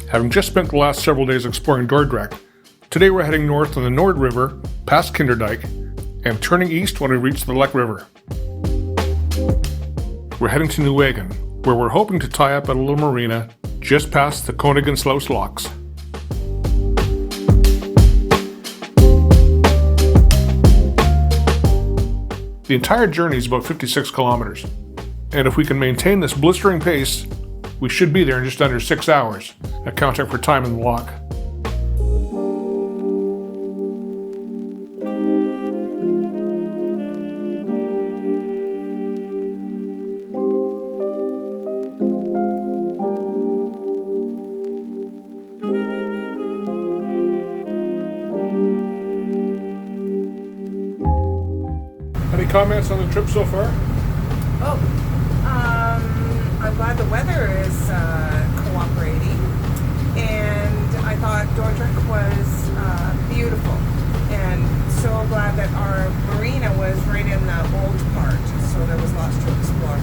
Having just spent the last several days exploring Dordrecht, today we're heading north on the Nord River, past Kinderdijk, and turning east when we reach the Lek River. We're heading to Nieuwegein, where we're hoping to tie up at a little marina just past the Koningsluis locks. The entire journey is about 56 kilometers, and if we can maintain this blistering pace, we should be there in just under 6 hours, accounting for time in the lock. Any comments on the trip so far? I'm glad the weather is cooperating, and I thought Dordrecht was beautiful, and so glad that our marina was right in the old part, so there was lots to explore.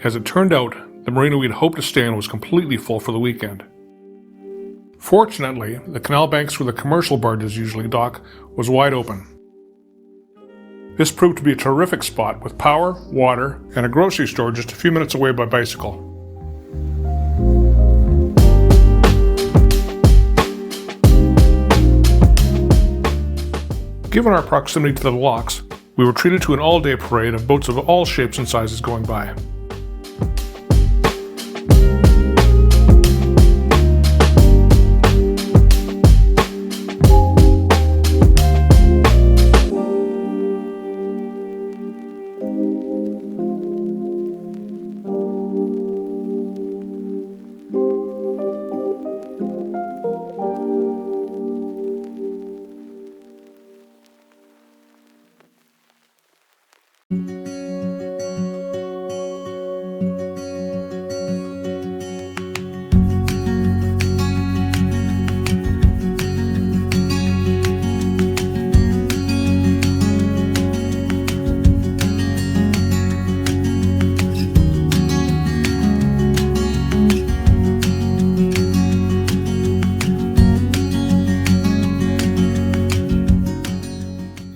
As it turned out, the marina we'd hoped to stay in was completely full for the weekend. Fortunately, the canal banks where the commercial barges usually dock was wide open. This proved to be a terrific spot with power, water, and a grocery store just a few minutes away by bicycle. Given our proximity to the locks, we were treated to an all-day parade of boats of all shapes and sizes going by.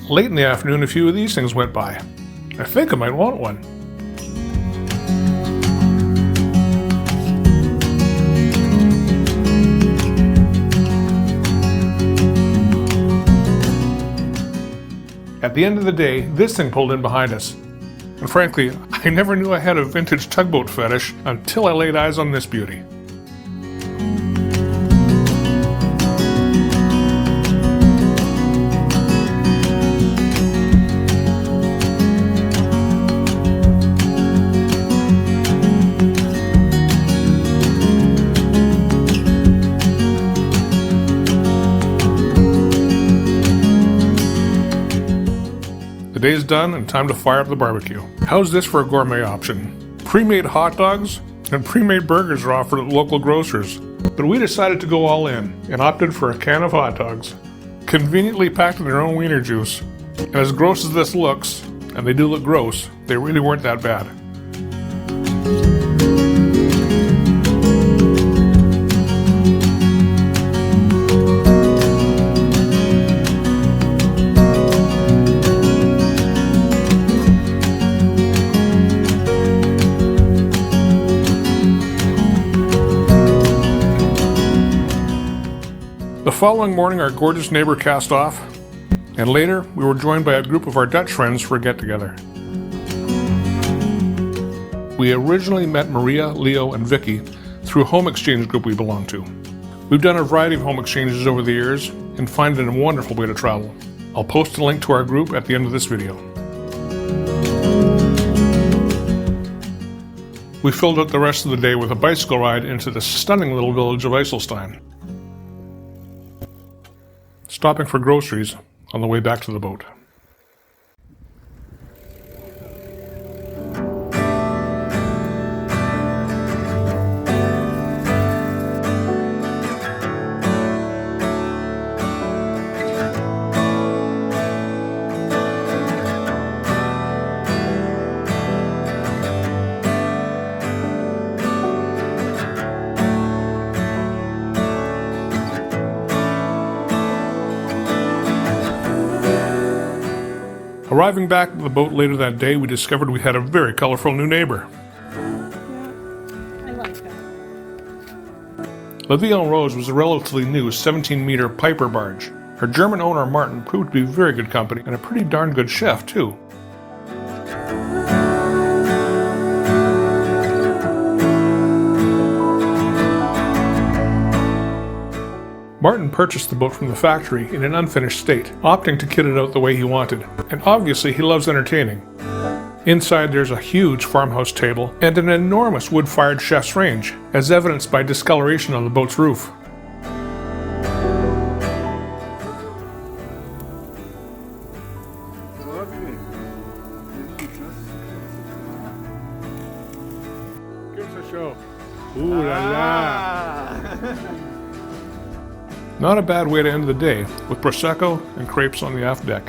Late in the afternoon, a few of these things went by. I think I might want one. At the end of the day, this thing pulled in behind us. And frankly, I never knew I had a vintage tugboat fetish until I laid eyes on this beauty. The day's done and time to fire up the barbecue. How's this for a gourmet option? Pre-made hot dogs and pre-made burgers are offered at local grocers. But we decided to go all in and opted for a can of hot dogs, conveniently packed in their own wiener juice. And as gross as this looks, and they do look gross, they really weren't that bad. The following morning, our gorgeous neighbor cast off, and later we were joined by a group of our Dutch friends for a get-together. We originally met Maria, Leo, and Vicky through a home exchange group we belong to. We've done a variety of home exchanges over the years and find it a wonderful way to travel. I'll post a link to our group at the end of this video. We filled out the rest of the day with a bicycle ride into the stunning little village of Eiselstein. stopping for groceries on the way back to the boat. Arriving back at the boat later that day, we discovered we had a very colorful new neighbor. I like that. La Vie en Rose was a relatively new 17-meter Piper barge. Her German owner, Martin, proved to be very good company and a pretty darn good chef, too. Martin purchased the boat from the factory in an unfinished state, opting to kit it out the way he wanted, and obviously he loves entertaining. Inside there's a huge farmhouse table and an enormous wood-fired chef's range, as evidenced by discoloration on the boat's roof. Give us a show. Ooh la la! Not a bad way to end the day, with Prosecco and crepes on the aft deck.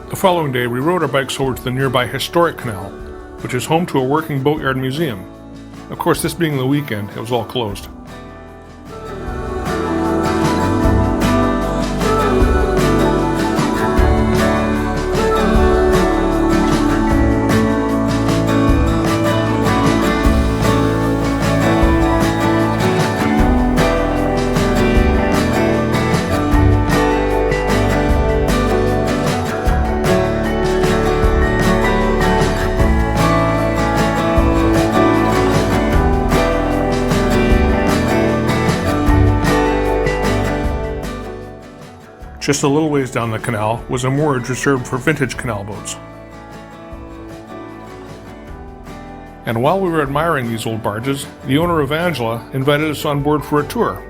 The following day, we rode our bikes over to the nearby historic canal, which is home to a working boatyard museum. Of course, this being the weekend, it was all closed. Just a little ways down the canal was a moorage reserved for vintage canal boats. And while we were admiring these old barges, the owner of Angela invited us on board for a tour.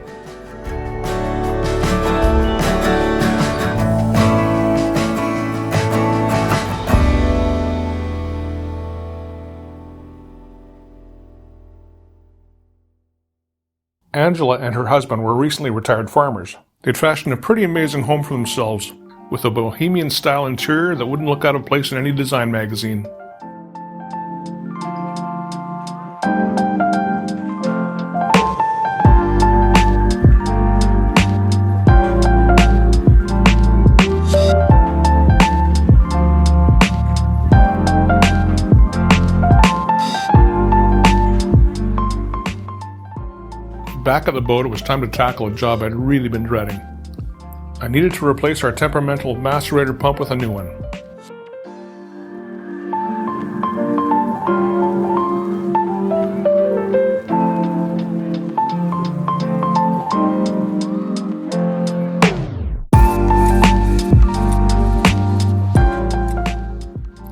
Angela and her husband were recently retired farmers. They'd fashioned a pretty amazing home for themselves, with a bohemian-style interior that wouldn't look out of place in any design magazine. Back at the boat, it was time to tackle a job I'd really been dreading. I needed to replace our temperamental macerator pump with a new one.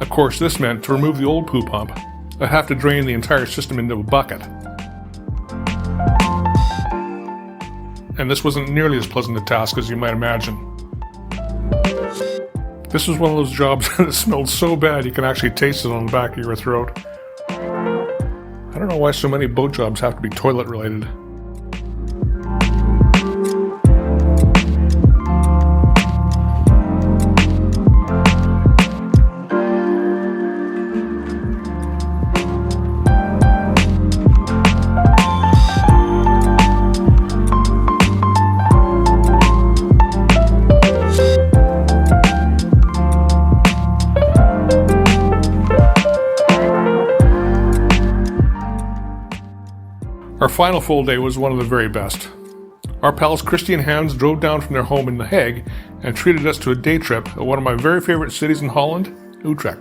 Of course, this meant to remove the old poo pump, I'd have to drain the entire system into a bucket. And this wasn't nearly as pleasant a task as you might imagine. This was one of those jobs that smelled so bad you can actually taste it on the back of your throat. I don't know why so many boat jobs have to be toilet related. Our final full day was one of the very best. Our pals Christy and Hans drove down from their home in The Hague and treated us to a day trip at one of my very favorite cities in Holland, Utrecht.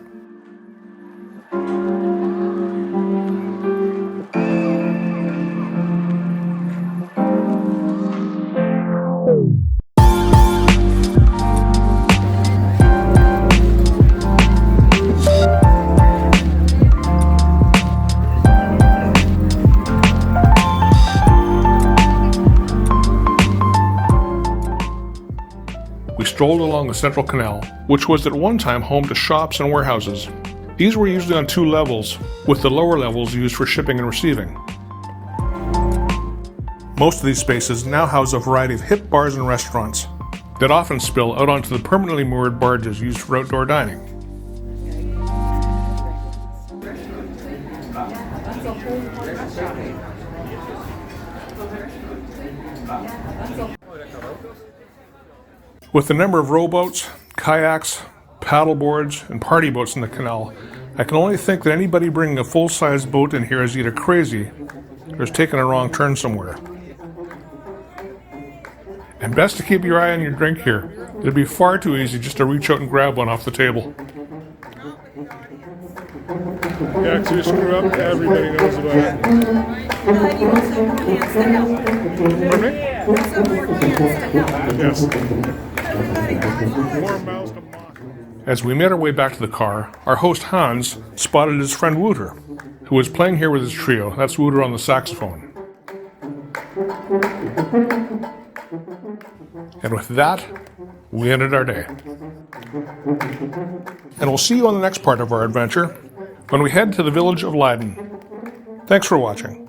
strolled along the central canal, which was at one time home to shops and warehouses. These were usually on 2 levels, with the lower levels used for shipping and receiving. Most of these spaces now house a variety of hip bars and restaurants that often spill out onto the permanently moored barges used for outdoor dining. With the number of rowboats, kayaks, paddleboards, and party boats in the canal, I can only think that anybody bringing a full-sized boat in here is either crazy or has taken a wrong turn somewhere. And best to keep your eye on your drink here. It'd be far too easy just to reach out and grab one off the table. Yeah, because you screw up, everybody knows about it. Pardon me? Yes. More mouths to mock. As we made our way back to the car, our host Hans spotted his friend Wouter, who was playing here with his trio. That's Wouter on the saxophone. And with that, we ended our day. And we'll see you on the next part of our adventure when we head to the village of Leiden. Thanks for watching.